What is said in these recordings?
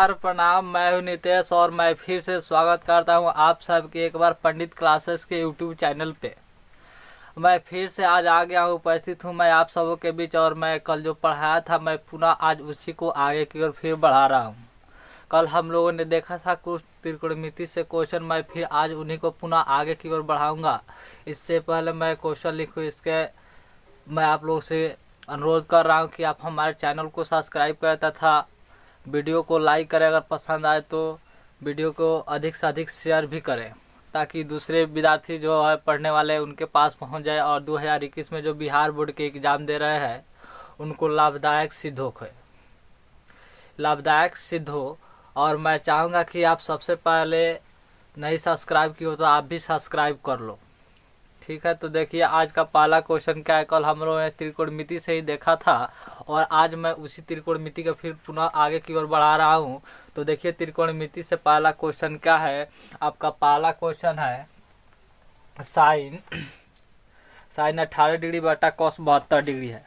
नमस्कार प्रणाम। मैं हूं नितेश और मैं फिर से स्वागत करता हूं आप सबके एक बार पंडित क्लासेस के यूट्यूब चैनल पे। मैं फिर से आज आ गया हूं, उपस्थित हूं मैं आप सबों के बीच। और मैं कल जो पढ़ाया था मैं पुनः आज उसी को आगे की ओर फिर बढ़ा रहा हूं। कल हम लोगों ने देखा था कुछ त्रिकोणमिति से क्वेश्चन, मैं फिर आज उन्हीं को पुनः आगे की ओर बढ़ाऊँगा। इससे पहले मैं क्वेश्चन लिखूँ इसके मैं आप लोगों से अनुरोध कर रहा हूँ कि आप हमारे चैनल को सब्सक्राइब करें तथा वीडियो को लाइक करें। अगर पसंद आए तो वीडियो को अधिक से अधिक शेयर भी करें ताकि दूसरे विद्यार्थी जो है पढ़ने वाले उनके पास पहुंच जाए और 2021 में जो बिहार बोर्ड के एग्ज़ाम दे रहे हैं उनको लाभदायक सिद्ध हो। और मैं चाहूँगा कि आप सबसे पहले नहीं सब्सक्राइब की हो तो आप भी सब्सक्राइब कर लो, ठीक है। तो देखिए आज का पहला क्वेश्चन क्या है। कल हम लोगों ने त्रिकोणमिति से ही देखा था और आज मैं उसी त्रिकोणमिति का फिर पुनः आगे की ओर बढ़ा रहा हूं। तो देखिए त्रिकोणमिति से पहला क्वेश्चन क्या है। आपका पहला क्वेश्चन है साइन 18 डिग्री बटा कॉस 72 डिग्री है।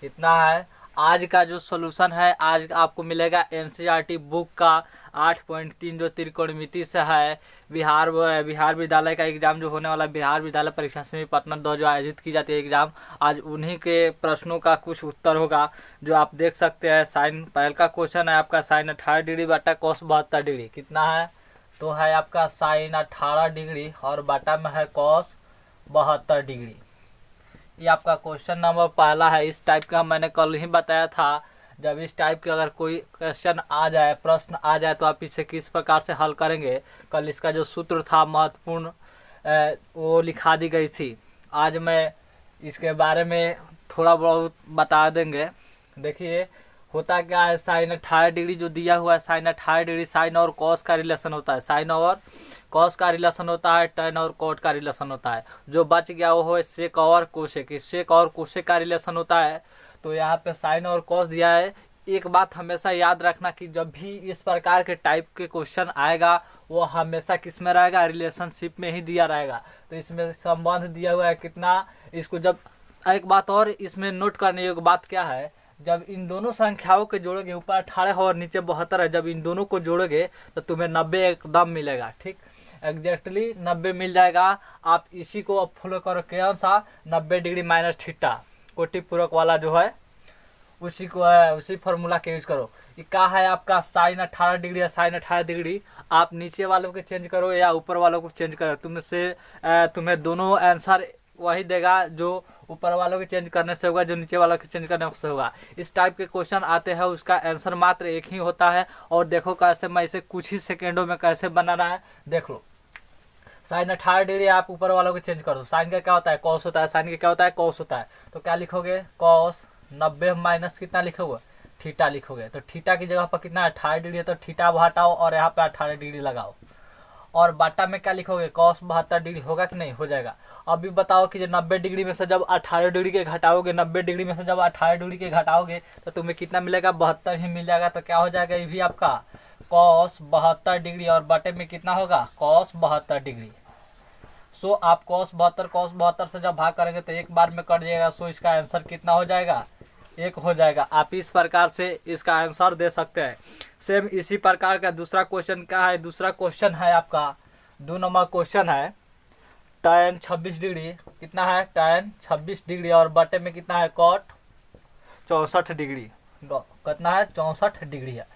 कितना है। आज का जो सॉल्यूशन है आज आपको मिलेगा एनसीईआरटी बुक का 8.3 जो त्रिकोणमिति से है। बिहार विद्यालय का एग्जाम जो होने वाला बिहार विद्यालय परीक्षा समिति पटना 2 जो आयोजित की जाती है एग्जाम, आज उन्हीं के प्रश्नों का कुछ उत्तर होगा जो आप देख सकते हैं। साइन पहल का क्वेश्चन है आपका साइन 18 डिग्री बटा कॉस 72 डिग्री कितना है। तो है आपका साइन 18 डिग्री और बटा में है कॉस 72 डिग्री। ये आपका क्वेश्चन नंबर पहला है। इस टाइप का मैंने कल ही बताया था। जब इस टाइप के अगर कोई क्वेश्चन आ जाए, प्रश्न आ जाए तो आप इसे किस प्रकार से हल करेंगे, कल इसका जो सूत्र था महत्वपूर्ण वो लिखा दी गई थी। आज मैं इसके बारे में थोड़ा बहुत बता देंगे। देखिए होता क्या है, साइन 18 डिग्री जो दिया हुआ है, साइन 18 डिग्री साइन और कॉस का रिलेशन होता है, साइन और कॉस का रिलेशन होता है, टेन और कॉट का रिलेशन होता है। जो बच गया वो है सेक और कोसेक, सेक और कोसेक का रिलेशन होता है। तो यहाँ पे साइन और कॉस दिया है। एक बात हमेशा याद रखना कि जब भी इस प्रकार के टाइप के क्वेश्चन आएगा वो हमेशा किस में रहेगा, रिलेशनशिप में ही दिया रहेगा। तो इसमें संबंध दिया हुआ है कितना, इसको जब एक बात और इसमें नोट करने योग्य बात क्या है, जब इन दोनों संख्याओं के जोड़ोगे, ऊपर 18 और नीचे 72 है, जब इन दोनों को जोड़ोगे तो तुम्हें 90 एकदम मिलेगा। ठीक, एग्जैक्टली 90 मिल जाएगा। आप इसी को अब फॉलो करो, कौन सा 90 डिग्री माइनस थीटा कोटि पूरक वाला जो है उसी को उसी फॉर्मूला के यूज करो। ये क्या है आपका साइन 18 डिग्री है, साइन 18 डिग्री आप नीचे वालों को चेंज करो या ऊपर वालों को चेंज करो, तुम्हें दोनों आंसर वही देगा। जो ऊपर वालों के चेंज करने से होगा, जो नीचे वालों के चेंज करने से होगा। इस टाइप के क्वेश्चन आते हैं उसका आंसर मात्र एक ही होता है। और देखो कैसे मैं इसे कुछ ही सेकेंडों में कैसे बनाना है देख लो। साइन 18 डिग्री आप ऊपर वालों को चेंज कर दो। साइन का क्या होता है, कॉस होता है, साइन का क्या होता है, कॉस होता है। तो क्या लिखोगे, कॉस 90 माइनस कितना लिखोगे, थीटा लिखोगे। तो थीटा की जगह पर कितना है 18 डिग्री है, तो थीटा हटाओ और यहाँ पे 18 डिग्री लगाओ। और बाटा में क्या लिखोगे, कॉस 72 डिग्री होगा कि नहीं, हो जाएगा। अभी बताओ कि 90 डिग्री में से जब 18 डिग्री के घटाओगे, 90 डिग्री में से जब 18 डिग्री के घटाओगे तो तुम्हें कितना मिलेगा, 72 ही मिल जाएगा। तो क्या हो जाएगा, ये भी आपका कॉस 72 डिग्री और बटे में कितना होगा, कॉस 72 डिग्री। सो आप कॉस 72 से जब भाग करेंगे तो एक बार में कट जाएगा। सो इसका आंसर कितना हो जाएगा, 1 हो जाएगा। आप इस प्रकार से इसका आंसर दे सकते हैं। सेम इसी प्रकार का दूसरा क्वेश्चन क्या है, दूसरा क्वेश्चन है आपका 2 नंबर क्वेश्चन है tan 26 डिग्री कितना है, tan 26 डिग्री और बटे में कितना है, कॉट 64 डिग्री कितना है, 64 डिग्री है।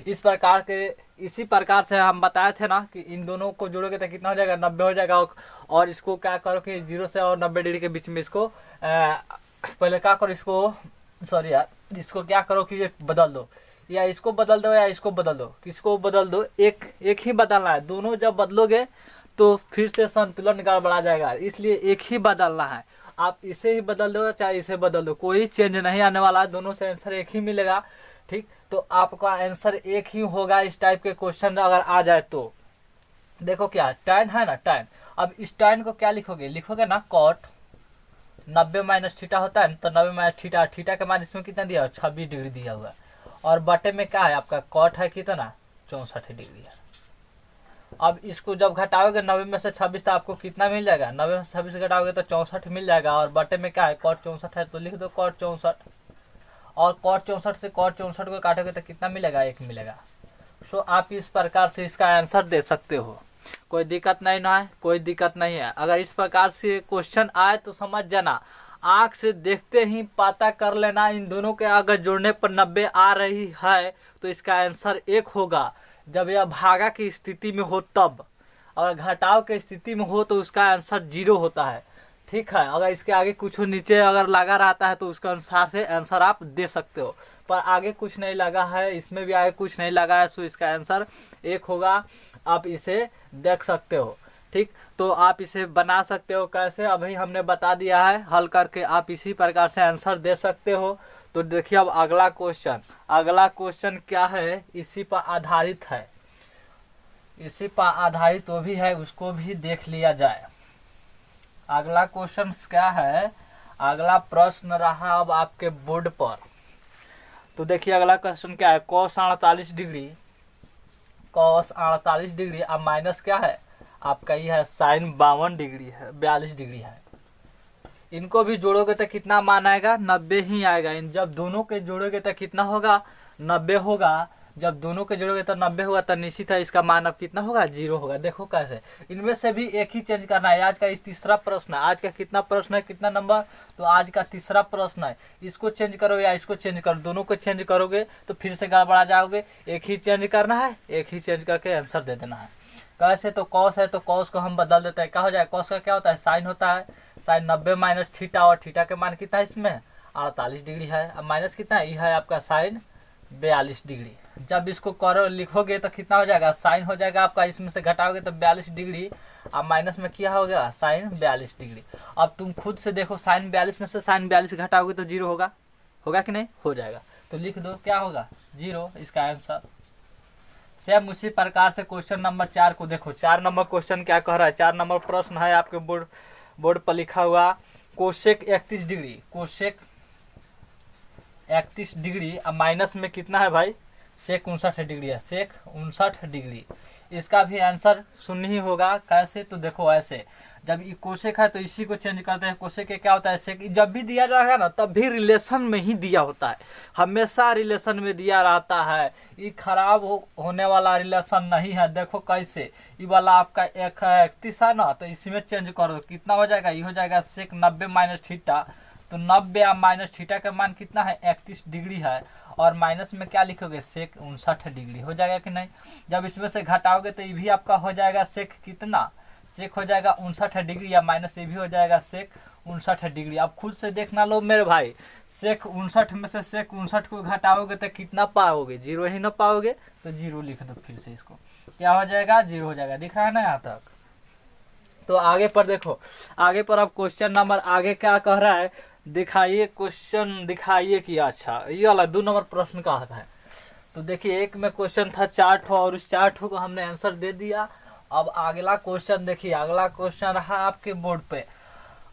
इस प्रकार के इसी प्रकार से हम बताए थे ना कि इन दोनों को जोड़ोगे तो कितना हो जाएगा, 90 हो जाएगा। और इसको क्या करो कि 0 से और 90 डिग्री के बीच में इसको पहले क्या करो, इसको क्या करो कि ये बदल दो, या इसको बदल दो या इसको बदल दो। किसको बदल दो, एक ही बदलना है। दोनों जब बदलोगे तो फिर से संतुलन गड़बड़ा जाएगा, इसलिए एक ही बदलना है। आप इसे ही बदल दो चाहे इसे बदल दो, कोई चेंज नहीं आने वाला है, दोनों से आंसर एक ही मिलेगा। ठीक, तो आपका आंसर एक ही होगा। इस टाइप के क्वेश्चन अगर आ जाए तो देखो क्या tan है ना, tan। अब इस tan को क्या लिखोगे ना, कॉट 90 माइनस थीटा होता है, तो 90 माइनस थीटा, थीटा के मान इसमें कितना दिया हुआ, 26 डिग्री दिया हुआ है। और बटे में क्या है आपका, कॉट है कितना, 64 डिग्री है। अब इसको जब घटाओगे 90 में से 26 तो आपको कितना मिल जाएगा, 90 में से 26 घटाओगे तो 64 मिल जाएगा। और बटे में क्या है, कॉट 64 है, तो लिख दो कॉट 64। और कॉट 64 से कॉट 64 को काटोगे तो कितना मिलेगा, 1 मिलेगा। सो आप इस प्रकार से इसका आंसर दे सकते हो, कोई दिक्कत नहीं ना है, कोई दिक्कत नहीं है। अगर इस प्रकार से क्वेश्चन आए तो समझ जाना, आँख से देखते ही पता कर लेना। इन दोनों के अगर जोड़ने पर 90 आ रही है तो इसका आंसर 1 होगा। जब यह भागा की स्थिति में हो तब, और घटाव की स्थिति में हो तो उसका आंसर 0 होता है। ठीक है, अगर इसके आगे कुछ नीचे अगर लगा रहता है तो उसके अनुसार से आंसर आप दे सकते हो, पर आगे कुछ नहीं लगा है, इसमें भी आगे कुछ नहीं लगा है, सो इसका आंसर 1 होगा। आप इसे देख सकते हो। ठीक, तो आप इसे बना सकते हो कैसे, अभी हमने बता दिया है, हल करके आप इसी प्रकार से आंसर दे सकते हो। तो देखिए अब अगला क्वेश्चन क्या है, इसी पर आधारित है, इसी पर आधारित वो भी है, उसको भी देख लिया जाए। अगला क्वेश्चन क्या है, अगला प्रश्न रहा अब आपके बोर्ड पर। तो देखिए अगला क्वेश्चन क्या है, cos 48 डिग्री अब माइनस क्या है आपका, ये है sin 52 डिग्री है, 42 डिग्री है। इनको भी जोड़ोगे तो कितना मान आएगा, 90 ही आएगा। इन जब दोनों के जोड़ोगे तो कितना होगा, 90 होगा। जब दोनों के जोड़ोगे तो 90 होगा, तो निश्चित है इसका मान अब कितना होगा, 0 होगा। देखो कैसे, इनमें से भी एक ही चेंज करना है। आज का इस तीसरा प्रश्न है, आज का कितना प्रश्न है, कितना नंबर, तो आज का तीसरा प्रश्न है। इसको चेंज करो या इसको चेंज करो, दोनों को चेंज करोगे तो फिर से गड़बड़ा जाओगे। एक ही चेंज करना है, एक ही चेंज करके आंसर दे देना है। कैसे, तो कॉस है तो कॉस को हम बदल देते हैं, क्या हो जाएगा, कॉस का क्या होता है, साइन होता है। साइन 90 माइनस थीटा, और थीटा के मान कितना है इसमें, 48 डिग्री है। अब माइनस कितना है, ये है आपका साइन 42 डिग्री। जब इसको करो लिखोगे तो कितना हो जाएगा, साइन हो जाएगा आपका, इसमें से घटाओगे तो 42 डिग्री। अब माइनस में क्या हो गया, साइन 42 डिग्री। अब तुम खुद से देखो, साइन 42 में से साइन 42 घटाओगे तो 0 होगा, होगा कि नहीं, हो जाएगा। तो लिख दो, क्या होगा, 0 इसका आंसर। सेम उसी प्रकार से क्वेश्चन नंबर 4 को देखो। 4 नंबर क्वेश्चन क्या कह रहा है, 4 नंबर प्रश्न है आपके बोर्ड पर लिखा हुआ, कोसेक 31 डिग्री, कोसेक 31 डिग्री अब माइनस में कितना है भाई, सेक 59 डिग्री है, सेक 59 डिग्री। इसका भी आंसर शून्य ही होगा। कैसे, तो देखो ऐसे, जब ये कोसेक है तो इसी को चेंज करते हैं। कोसेक के क्या होता है, सेक जब भी दिया जाएगा ना तब भी रिलेशन में ही दिया होता है, हमेशा रिलेशन में दिया रहता है। ये खराब होने वाला रिलेशन नहीं है। देखो कैसे, ये वाला आपका 31 है ना, तो इसमें चेंज कर दो, कितना हो जाएगा, ये हो जाएगा सेक 90 माइनस थीटा। तो 90 या माइनस थीटा का मान कितना है, 31 डिग्री है। और माइनस में क्या लिखोगे, सेक 59 डिग्री, हो जाएगा कि नहीं। जब इसमें से घटाओगे तो ये भी आपका हो जाएगा सेक कितना, सेक हो जाएगा 59 डिग्री, या माइनस ये भी हो जाएगा सेक 59 डिग्री। अब खुद से देखना लो मेरे भाई, सेक 59 में से सेक 59 को घटाओगे तो कितना पाओगे, 0 ही ना पाओगे। तो 0 लिख दो, फिर से इसको क्या हो जाएगा, 0 हो जाएगा। दिख रहा है ना यहाँ तक। तो आगे पर देखो, आगे पर अब क्वेश्चन नंबर आगे क्या कह रहा है, दिखाइए क्वेश्चन, दिखाइए कि अच्छा ये वाला 2 नंबर प्रश्न का है। तो देखिए, एक में क्वेश्चन था 4 ठो, और उस 4 ठो को हमने आंसर दे दिया। अब अगला क्वेश्चन देखिए, अगला क्वेश्चन रहा आपके बोर्ड पे।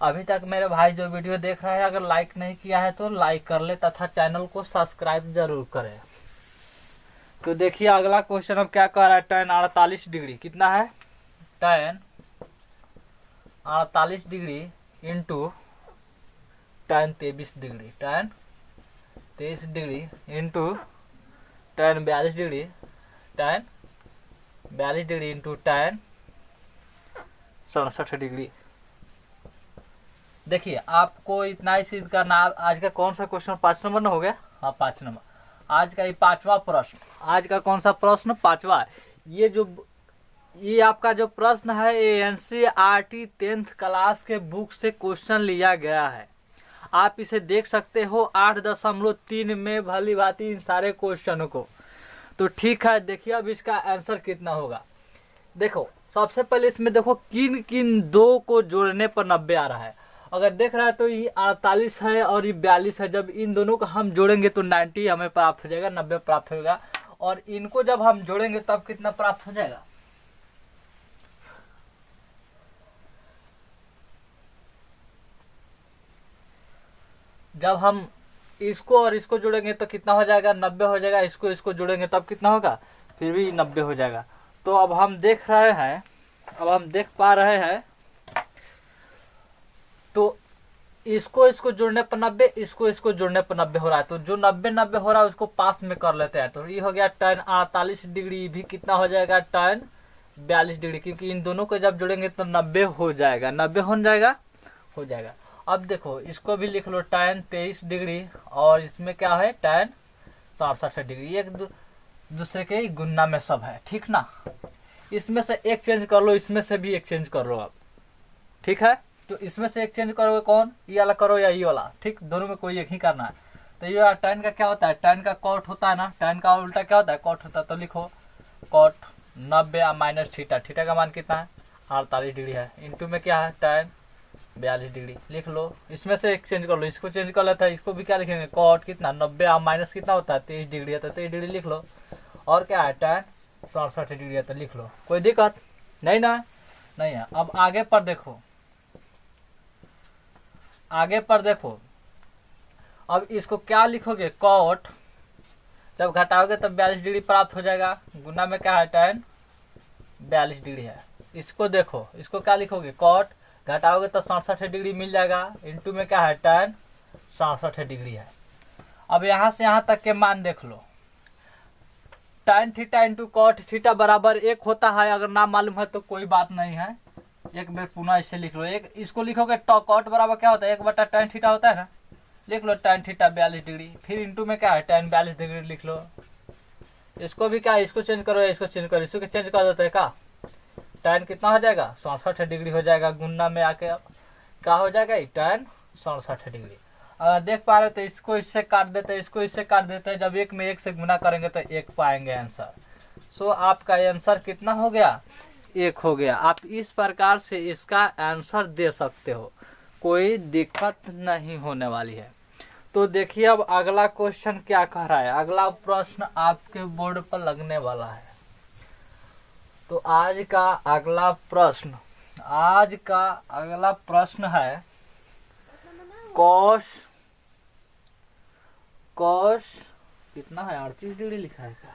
अभी तक मेरे भाई जो वीडियो देख रहा है, अगर लाइक नहीं किया है तो लाइक कर ले, तथा चैनल को सब्सक्राइब जरूर करें। तो देखिए अगला क्वेश्चन अब क्या कह रहा है, tan 48 डिग्री कितना है, tan 48 degree into tan 23 degree, tan 23 degree into tan 42 degree, tan 42 degree into tan 67 degree. देखिए आपको इतना ही सिद्ध करना। आज का कौन सा क्वेश्चन, 5 नंबर ना हो गया, हाँ 5 नंबर। आज का ये 5वां प्रश्न, आज का कौन सा प्रश्न, 5वां। ये आपका जो प्रश्न है ये एनसीईआरटी 10th क्लास के बुक से क्वेश्चन लिया गया है। आप इसे देख सकते हो 8.3 में भली भांति इन सारे क्वेश्चनों को। तो ठीक है, देखिए अब इसका आंसर कितना होगा। देखो सबसे पहले इसमें देखो किन किन 2 को जोड़ने पर 90 आ रहा है। अगर देख रहा है तो ये 48 है और ये 42 है। जब इन दोनों को हम जोड़ेंगे तो 90 हमें प्राप्त हो जाएगा, 90 प्राप्त होगा। और इनको जब हम जोड़ेंगे तब कितना प्राप्त हो जाएगा, जब हम इसको और इसको जोड़ेंगे तो कितना हो जाएगा, 90 हो जाएगा। इसको जोड़ेंगे तब कितना होगा, फिर भी 90 हो जाएगा। तो अब हम देख रहे हैं, अब हम देख पा रहे हैं, तो इसको इसको जोड़ने पर 90, इसको इसको जोड़ने पर 90 हो रहा है। तो जो 90 हो रहा है उसको पास में कर लेते हैं। तो ये हो गया tan 48 डिग्री, भी कितना हो जाएगा tan 42 डिग्री, क्योंकि इन दोनों को जब जोड़ेंगे तो 90 हो जाएगा, 90 हो जाएगा। अब देखो इसको भी लिख लो tan 23 डिग्री, और इसमें क्या है tan 67 डिग्री, एक दूसरे के ही गुना में सब है, ठीक ना। इसमें से एक चेंज कर लो, इसमें से भी एक चेंज कर लो अब, ठीक है। तो इसमें से एक चेंज करोगे, कौन, ये वाला करो या ये वाला, ठीक, दोनों में कोई एक ही करना है। तो ये tan का क्या होता है, tan का cot होता है ना, tan का उल्टा क्या होता है, cot होता है। तो लिखो cot 90 माइनस थीटा, थीटा का मान कितना है 48 डिग्री है, इंटू में क्या है tan 42 डिग्री, लिख लो। इसमें से एक चेंज कर लो, इसको चेंज कर लेता है, इसको भी क्या लिखेंगे, cot कितना 90 माइनस कितना होता है 23 डिग्री है, तो 23 डिग्री लिख लो। और क्या है tan 67 डिग्री है, तो लिख लो। कोई दिक्कत नहीं ना, नहीं है। अब आगे पर देखो, आगे पर देखो, अब इसको क्या लिखोगे, cot जब घटाओगे तब 42 डिग्री प्राप्त हो जाएगा, गुना में क्या है tan 42 डिग्री है। इसको देखो, इसको क्या लिखोगे, cot घटाओगे तो 67 डिग्री मिल जाएगा, इंटू में क्या है tan 67 डिग्री है। अब यहाँ से यहाँ तक के मान देख लो, tan theta into cot theta बराबर 1 होता है। अगर ना मालूम है तो कोई बात नहीं है, एक बार पुनः इसे लिख लो। एक इसको लिखोगे cot बराबर क्या होता है, 1 tan थीटा होता है ना, लिख लो tan थीटा 42 डिग्री, फिर इंटू में क्या है tan 42 डिग्री लिख लो। इसको भी क्या, इसको चेंज करो, इसको चेंज करो, इसको चेंज कर देते हैं का, tan कितना हो जाएगा 67 डिग्री हो जाएगा, गुना में आके क्या हो जाएगा tan 67 डिग्री। अगर देख पा रहे हो तो इसको इससे काट देते हैं, इसको इससे काट देते हैं, जब एक में एक से गुना करेंगे तो 1 पाएंगे आंसर। सो आपका आंसर कितना हो गया, 1 हो गया। आप इस प्रकार से इसका आंसर दे सकते हो, कोई दिक्कत नहीं होने वाली है। तो देखिए अब अगला क्वेश्चन क्या कह रहा है, अगला प्रश्न आपके बोर्ड पर लगने वाला है। तो आज का अगला प्रश्न है cos कितना है 38 डिग्री लिखा है क्या,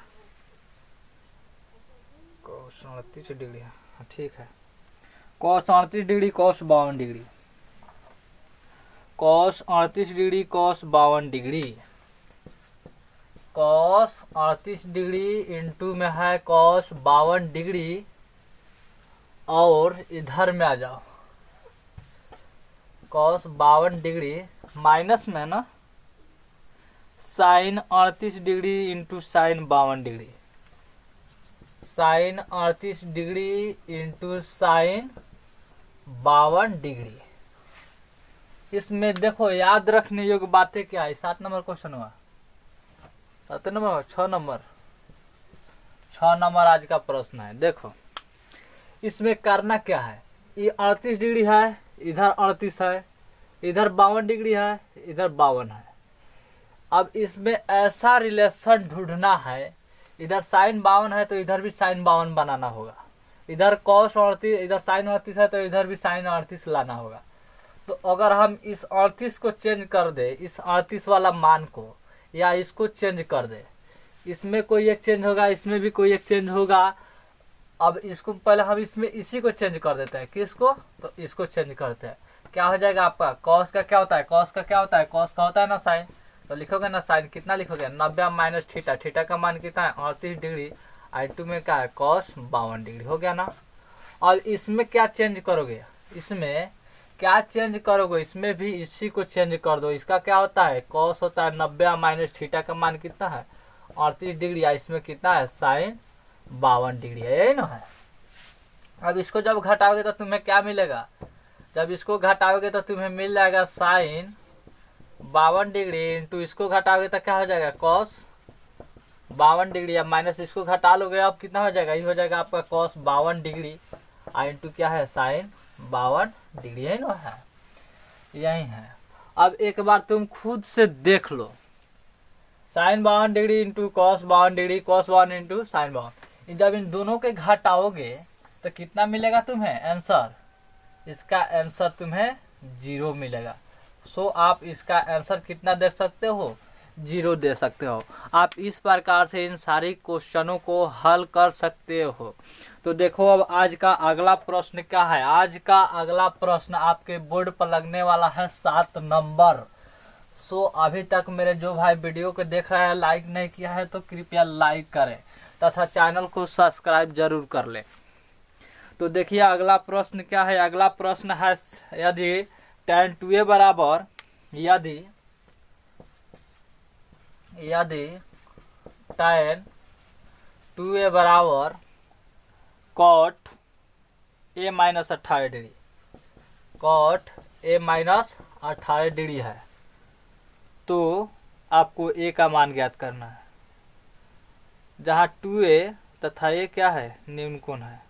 cos 38 डिग्री है, ठीक है। cos 38 degree cos 52 degree, cos 38 degree cos 52 degree, cos 38 degree into में है cos 52 डिग्री, और इधर में आ जाओ cos 52 डिग्री माइनस में ना sin 38 degree into sin 52 degree, sin 38 degree into sin 52 degree. इसमें देखो याद रखने योग्य बातें क्या है, 7 नंबर क्वेश्चन हुआ, 7 नंबर 6 नंबर आज का प्रश्न है। देखो इसमें करना क्या है, ये 38 डिग्री है, इधर 38 है, इधर 52 डिग्री है, इधर 52 है। अब इसमें ऐसा रिलेशन ढूंढना है, इधर sin 52 है तो इधर भी sin 52 बनाना होगा, इधर cos 38, इधर sin 38 है तो इधर भी sin 38 लाना होगा। तो अगर हम इस 38 को चेंज कर दे, इस 38 वाला मान को, या इसको चेंज कर दे, इसमें कोई एक चेंज होगा, इसमें भी कोई एक चेंज होगा। अब इसको पहले हम इसमें इसी को चेंज कर देते हैं, किसको, तो इसको चेंज करते हैं। क्या हो जाएगा आपका, cos का क्या होता है, cos का क्या होता है, cos का होता है ना sin, तो लिखोगे ना sin कितना लिखोगे 90 माइनस थीटा, थीटा का मान कितना है 38 डिग्री, I2 में क्या है cos 52 डिग्री, हो गया ना। और इसमें क्या चेंज करोगे, इसमें क्या चेंज करोगे, इसमें भी इसी को चेंज कर दो। इसका क्या होता है, cos होता है 90 माइनस थीटा का मान कितना है 38 डिग्री, इसमें कितना है sin 52 डिग्री है, यही ना है। अब इसको जब घटाओगे तो तुम्हें क्या मिलेगा, जब इसको घटाओगे तो तुम्हें मिल जाएगा sin 52 डिग्री इंटू इसको घटाओगे तो क्या हो जाएगा cos 52 डिग्री, या माइनस इसको घटा लोगे अब कितना हो जाएगा, ये हो जाएगा आपका cos 52 डिग्री इंटू क्या है sin 52 डिग्री, यही ना है, यही है। अब एक बार तुम खुद से देख लो, sin 52 degree into cos 52 degree, cos 52 into sin 52, जब इन दोनों के घटाओगे तो कितना मिलेगा तुम्हें आंसर, इसका आंसर तुम्हें 0 मिलेगा। सो आप इसका आंसर कितना दे सकते हो, 0 दे सकते हो। आप इस प्रकार से इन सारी क्वेश्चनों को हल कर सकते हो। तो देखो अब आज का अगला प्रश्न क्या है। आज का अगला प्रश्न आपके बोर्ड पर लगने वाला है 7 नंबर। सो अभी तक मेरे जो भाई वीडियो को देख रहा है लाइक नहीं किया है तो कृपया लाइक करें तथा चैनल को सब्सक्राइब जरूर कर लें। तो देखिए अगला प्रश्न क्या है। अगला प्रश्न है यदि tan 2a बराबर यदि tan 2a बराबर cot a minus 18 degree, cot a minus 18 degree है तो आपको a का मान ज्ञात करना है, जहाँ 2a तथा a क्या है, निम्न कोण है।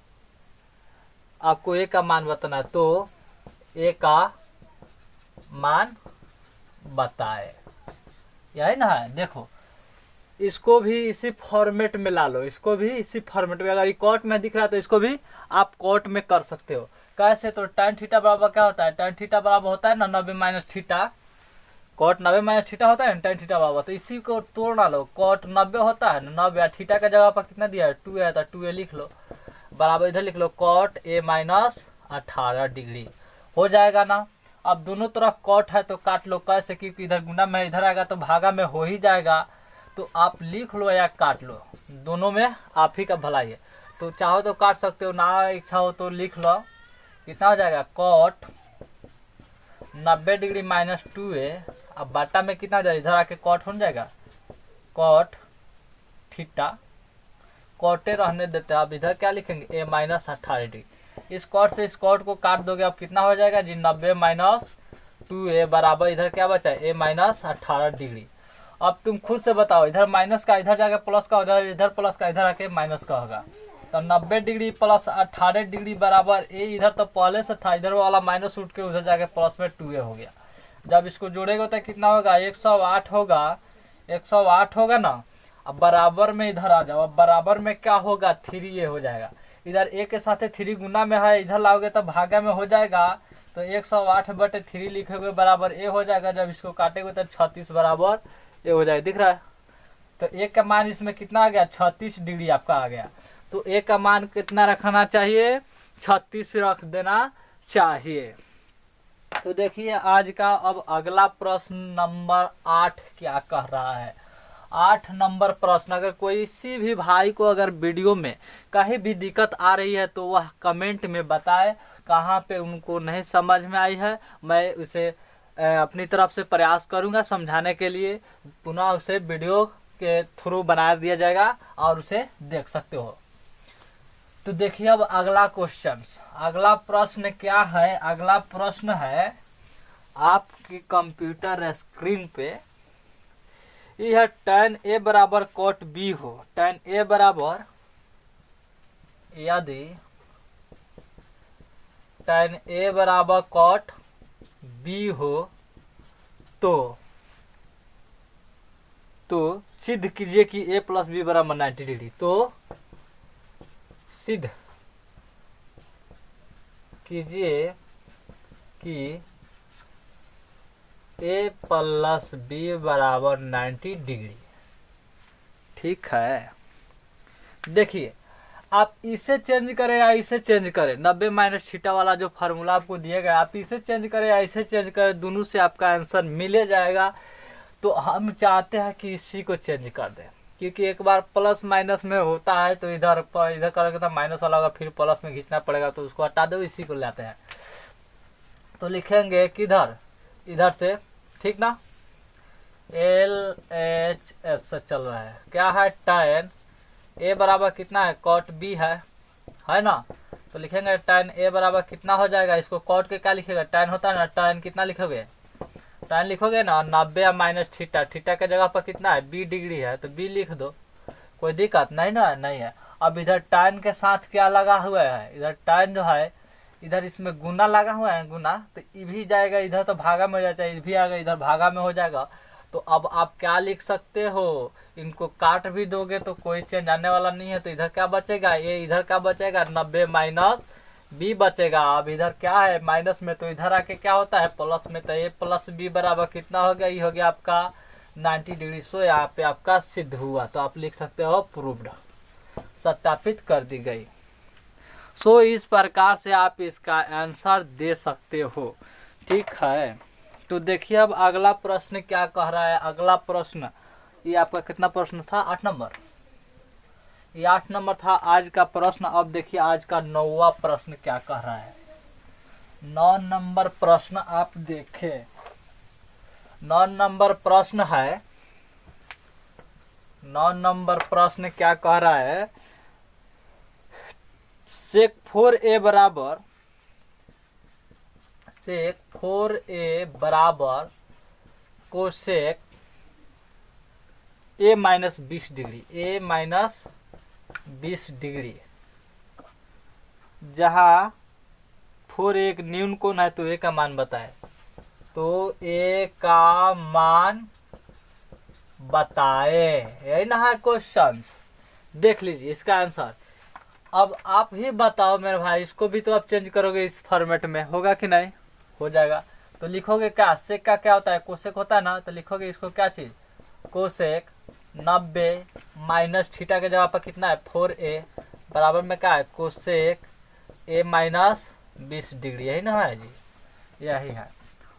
आपको a का मान बताना है तो a का मान बताए, यही ना है। देखो इसको भी इसी फॉर्मेट में ला लो, इसको भी इसी फॉर्मेट में, अगर ये कॉट में दिख रहा है तो इसको भी आप कॉट में कर सकते हो। कैसे, तो tan थीटा बराबर क्या होता है, tan थीटा बराबर होता है ना 90 minus theta, cot 90 minus theta होता है ना tan थीटा बराबर, तो इसी को तोड़ ना लो, कॉट 90 होता है ना 90, थीटा का जगह पर कितना दिया है 2a है तो 2a लिख लो, बराबर इधर लिख लो कॉट a माइनस 18 डिग्री हो जाएगा ना। अब दोनों तरफ कॉट है तो काट लो, कैसे, क्योंकि इधर गुना में इधर आएगा तो भागा में हो ही जाएगा, तो आप लिख लो या काट लो, दोनों में आप ही का भलाई है। तो चाहो तो काट सकते हो, ना इच्छा हो तो लिख लो। कितना हो जाएगा, कॉट 90 डिग्री माइनस 2a, अब बाटा में कितना हो जाएगा, इधर आके कॉट हो जाएगा, कॉट थीटा, कॉटे रहने देते हैं। अब इधर क्या लिखेंगे, a माइनस 18 डिग्री। इस कॉट से इस कॉट को काट दोगे, अब कितना हो जाएगा जी, 90 माइनस 2a बराबर इधर क्या बचा है, a माइनस 18 डिग्री। अब तुम खुद से बताओ, इधर माइनस का इधर जाके प्लस का, उधर इधर प्लस का इधर आके माइनस का होगा, तो 90 डिग्री प्लस 18 डिग्री बराबर a, इधर तो पहले से था, इधर वाला माइनस उठ के उधर जाके प्लस में 2a हो गया। जब इसको जोड़ेगा तो कितना होगा, 108 होगा, 108 होगा ना। अब बराबर में इधर आ जाओ, अब बराबर में क्या होगा, 3a हो जाएगा, इधर a के साथ 3 गुना में है, इधर लाओगे तो भागा में हो जाएगा, तो 108/3 लिखोगे बराबर a हो जाएगा। जब इसको काटेंगे तो 36 बराबर a हो जाएगा, दिख रहा है। तो a का मान इसमें कितना आ गया, 36 डिग्री आपका आ गया। तो a का मान कितना रखना चाहिए, 36 रख देना चाहिए। तो देखिए आज का अब अगला प्रश्न नंबर 8 क्या कह रहा है। 8 नंबर प्रश्न, अगर कोई किसी भी भाई को अगर वीडियो में कहीं भी दिक्कत आ रही है तो वह कमेंट में बताए कहाँ पे उनको नहीं समझ में आई है, मैं उसे अपनी तरफ से प्रयास करूंगा समझाने के लिए, पुनः उसे वीडियो के थ्रू बना दिया जाएगा और उसे देख सकते हो। तो देखिए अब अगला क्वेश्चन, अगला प्रश्न क्या है। अगला प्रश्न है आपकी कंप्यूटर स्क्रीन पे, यह tan a बराबर cot b हो, tan a बराबर यदि tan a बराबर cot b हो तो सिद्ध कीजिए कि a प्लस बी बराबर 90 डिग्री। तो सिद्ध कीजिए कि a प्लस बी बराबर 90 डिग्री, ठीक है। देखिए आप इसे चेंज करें या इसे चेंज करें, 90 माइनस थीटा वाला जो फार्मूला आपको दिया गया, आप इसे चेंज करें या इसे चेंज करें, दोनों से आपका आंसर मिले जाएगा। तो हम चाहते हैं कि इसी को चेंज कर दें, क्योंकि एक बार प्लस माइनस में होता है तो इधर करोगे तो माइनस वाला होगा, फिर प्लस में खींचना पड़ेगा, तो उसको हटा दो, इसी को लाते हैं। तो लिखेंगे किधर, इधर से, ठीक ना, LHS से चल रहा है, क्या है, tan a बराबर कितना है, cot b है ना। तो लिखेंगे tan a बराबर कितना हो जाएगा, इसको cot के क्या लिखेगा, tan होता है ना, tan कितना लिखोगे, tan लिखोगे ना 90 माइनस थीटा, थीटा के जगह पर कितना है, b डिग्री है तो b लिख दो, कोई दिक्कत नहीं ना, नहीं है। अब इधर tan के साथ क्या लगा हुआ है, इधर tan जो है इधर इसमें गुना लगा हुआ है, गुना, तो ये भी जाएगा इधर, तो भागा में हो जाता है, ये भी आएगा इधर, भागा में हो जाएगा। तो अब आप क्या लिख सकते हो, इनको काट भी दोगे तो कोई चेंज आने वाला नहीं है, तो इधर क्या बचेगा, ये इधर क्या बचेगा, 90 माइनस बी बचेगा। अब इधर क्या है माइनस में, तो इधर आके क्या होता है प्लस में, तो ए प्लस बी बराबर कितना हो गया, ये हो गया आपका 90 डिग्री। सो यहाँ पे आपका सिद्ध हुआ, तो आप लिख सकते हो प्रूव्ड, सत्यापित कर दी गई। सो इस प्रकार से आप इसका आंसर दे सकते हो। ठीक है, तो देखिए अब अगला प्रश्न क्या कह रहा है। अगला प्रश्न, ये आपका कितना प्रश्न था, 8 नंबर, ये 8 नंबर था आज का प्रश्न। अब देखिए आज का 9वां प्रश्न क्या कह रहा है। 9 नंबर प्रश्न आप देखें, 9 नंबर प्रश्न है। 9 नंबर प्रश्न क्या कह रहा है, सेक 4a बराबर cosec a minus 20 degree, a minus 20 degree, जहाँ 4 एक न्यून कोण है तो a का मान बताए। तो a का मान बताए, यही ना है क्वेश्चन। देख लीजिए इसका आंसर। अब आप ही बताओ मेरे भाई, इसको भी तो आप चेंज करोगे इस फॉर्मेट में, होगा कि नहीं, हो जाएगा। तो लिखोगे क्या, सेक का क्या होता है, कोसेक होता है ना, तो लिखोगे इसको क्या चीज, कोसेक 90 माइनस थीटा के जगह पर कितना है 4a बराबर में क्या है कोसेक a माइनस 20 डिग्री, यही ना है जी, यही है।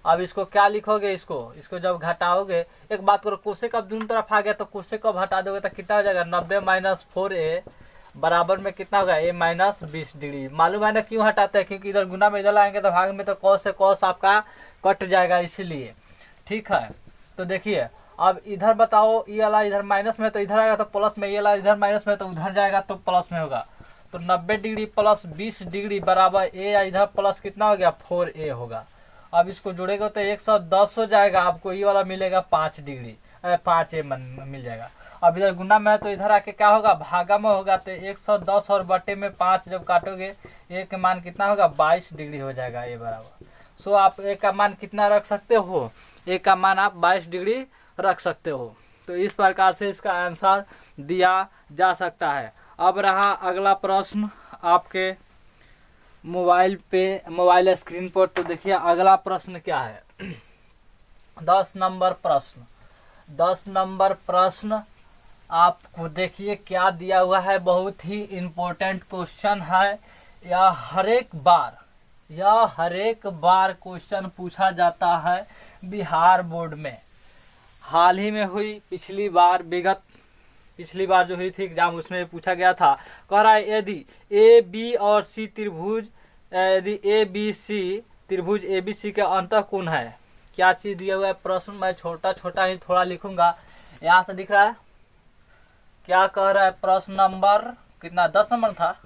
अब इसको क्या लिखोगे, इसको जब घटाओगे, एक बात करो, कोसेक अब दोनों तरफ आ गया तो कोसेक अब हटा दोगे तो कितना हो जाएगा 90 माइनस 4a बराबर में कितना होगा a माइनस 20 डिग्री। मालूम है ना क्यों हटाते हैं, क्योंकि इधर गुना में इधर लाएंगे तो भाग में तो कॉस से कॉस आपका कट जाएगा, इसीलिए। ठीक है, तो देखिए अब इधर बताओ, ये वाला इधर माइनस में तो इधर आएगा तो प्लस में, ये वाला इधर माइनस में तो उधर जाएगा तो प्लस में होगा। तो 90 डिग्री प्लस 20 डिग्री बराबर a, इधर प्लस कितना हो गया 4a होगा। अब इसको जोड़ेगा तो 110 हो जाएगा, आपको ये वाला मिलेगा 5 डिग्री, 5a मिल जाएगा। अब इधर गुना में है तो इधर आके क्या होगा, भागा में होगा, तो 110 और बटे में 5 जब काटोगे a के मान कितना होगा 22 डिग्री हो जाएगा a बराबर। सो आप a का मान कितना रख सकते हो, a का मान आप 22 डिग्री रख सकते हो। तो इस प्रकार से इसका आंसर दिया जा सकता है। अब रहा अगला प्रश्न आपके मोबाइल स्क्रीन पर, तो देखिए अगला प्रश्न क्या है। 10 नंबर प्रश्न, 10 नंबर प्रश्न आपको देखिए क्या दिया हुआ है, बहुत ही इम्पोर्टेंट क्वेश्चन है। यह हर एक बार क्वेश्चन पूछा जाता है बिहार बोर्ड में। हाल ही में हुई पिछली बार जो हुई थी एग्जाम, उसमें पूछा गया था। कह रहा है यदि ए बी और सी त्रिभुज, यदि ए बी सी त्रिभुज ए बी सी के अंतः कोण है, क्या चीज दिया हुआ है प्रश्न। मैं छोटा छोटा ही थोड़ा लिखूंगा, यहाँ से दिख रहा है क्या कह रहा है प्रश्न नंबर कितना, 10 नंबर था,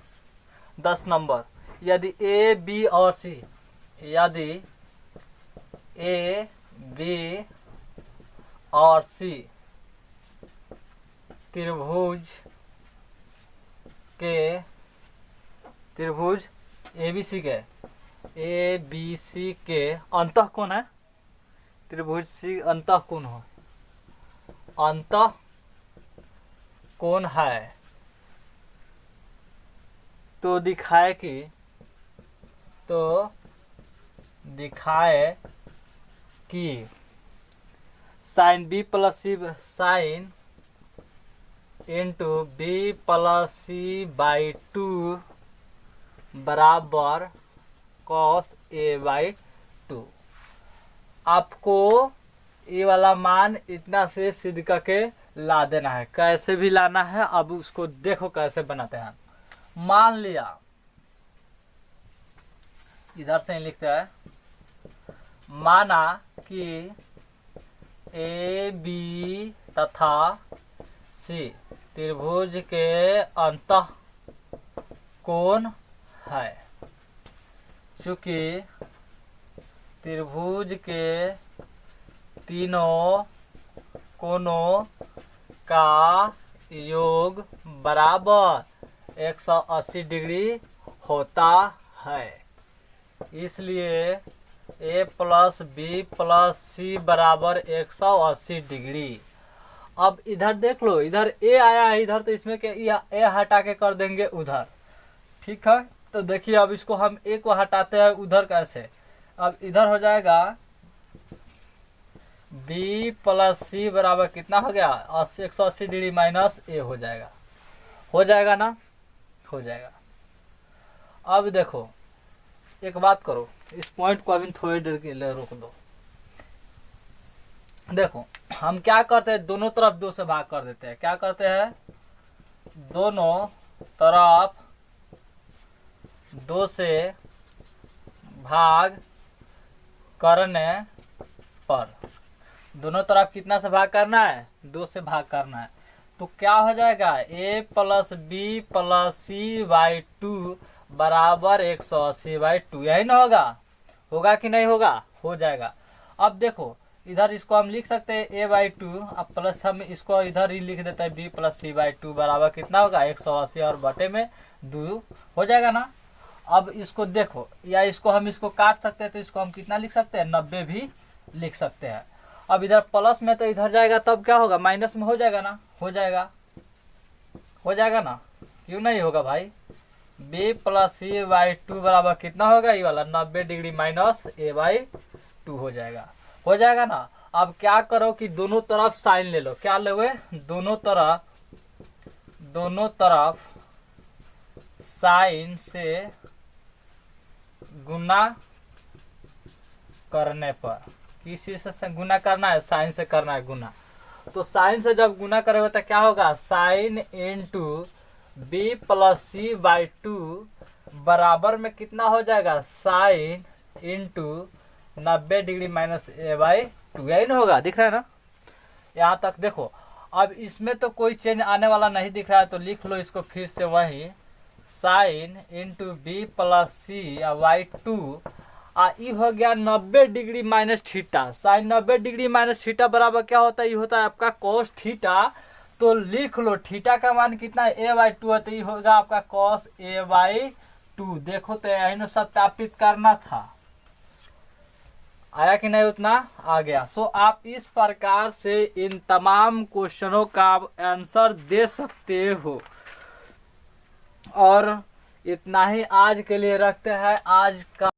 10 नंबर। यदि ए बी और सी, यदि ए बी और सी त्रिभुज ए बी सी के अंतः कोण है, त्रिभुज सी अंतः कोण हो, अंतः कोण है, तो दिखाए कि sine B plus C, sine into B plus C by 2 बराबर कॉस ए बाई 2। आपको ये वाला मान इतना से सिद्ध करके ला देना है, कैसे भी लाना है। अब उसको देखो कैसे बनाते हैं। मान लिया, इधर से ही लिखते हैं, माना कि ए बी तथा सी त्रिभुज के अंतः कोण है। चूंकि त्रिभुज के तीनों कोणों का योग बराबर 180 डिग्री होता है, इसलिए ए प्लस बी प्लस सी बराबर 180 डिग्री। अब इधर देख लो, इधर ए आया है इधर, तो इसमें क्या ए हटा के कर देंगे उधर। ठीक है, तो देखिए अब इसको हम ए को हटाते हैं उधर कैसे। अब इधर हो जाएगा बी प्लस सी बराबर कितना हो गया 180 डिग्री माइनस ए हो जाएगा ना, हो जाएगा। अब देखो एक बात करो, इस पॉइंट को अभी थोड़ी देर के लिए रोक दो। देखो हम क्या करते हैं, दोनों तरफ 2 से भाग कर देते हैं। क्या करते हैं, दोनों तरफ 2 से भाग करने पर, दोनों तरफ कितना से भाग करना है, 2 से भाग करना है। तो क्या हो जाएगा, a plus B plus C by 2 बराबर 180/2, यही ना होगा, होगा कि नहीं होगा, हो जाएगा। अब देखो इधर इसको हम लिख सकते हैं a/2, अब प्लस हम इसको इधर ही लिख देते हैं b प्लस c/2 बराबर कितना होगा 180 और बटे में 2 हो जाएगा ना। अब इसको देखो, या इसको हम इसको काट सकते हैं तो इसको हम कितना लिख सकते हैं, 90 भी लिख सकते हैं। अब इधर प्लस में तो इधर जाएगा तब क्या होगा, माइनस में हो जाएगा ना, हो जाएगा ना, क्यों नहीं होगा भाई। b प्लस c/2 बराबर कितना होगा, ये वाला 90 डिग्री माइनस a/2 हो जाएगा ना। अब क्या करो कि दोनों तरफ साइन ले लो, क्या लोगे, दोनों तरफ साइन से गुना करने पर, किस चीज से गुना करना है, साइन से करना है गुना। तो साइन से जब गुना करोगे तो क्या होगा, sign into B plus c/2 बराबर में कितना हो जाएगा, sine into 90 degree minus a/2, यही ना होगा, दिख रहा है ना यहाँ तक। देखो अब इसमें तो कोई चेंज आने वाला नहीं दिख रहा है, तो लिख लो इसको फिर से वही, sine into B plus c/2 ई हो गया 90 degree minus theta. Sine 90 degree minus theta बराबर क्या होता है, ये होता है आपका कॉस थीटा। तो लिख लो थीटा का मान कितना है, a/2 है, तो ये होगा आपका कॉस a/2। देखो तो यही ना सत्यापित करना था, आया कि नहीं, उतना आ गया। सो आप इस प्रकार से इन तमाम क्वेश्चनों का आंसर दे सकते हो। और इतना ही आज के लिए रखते हैं। आज का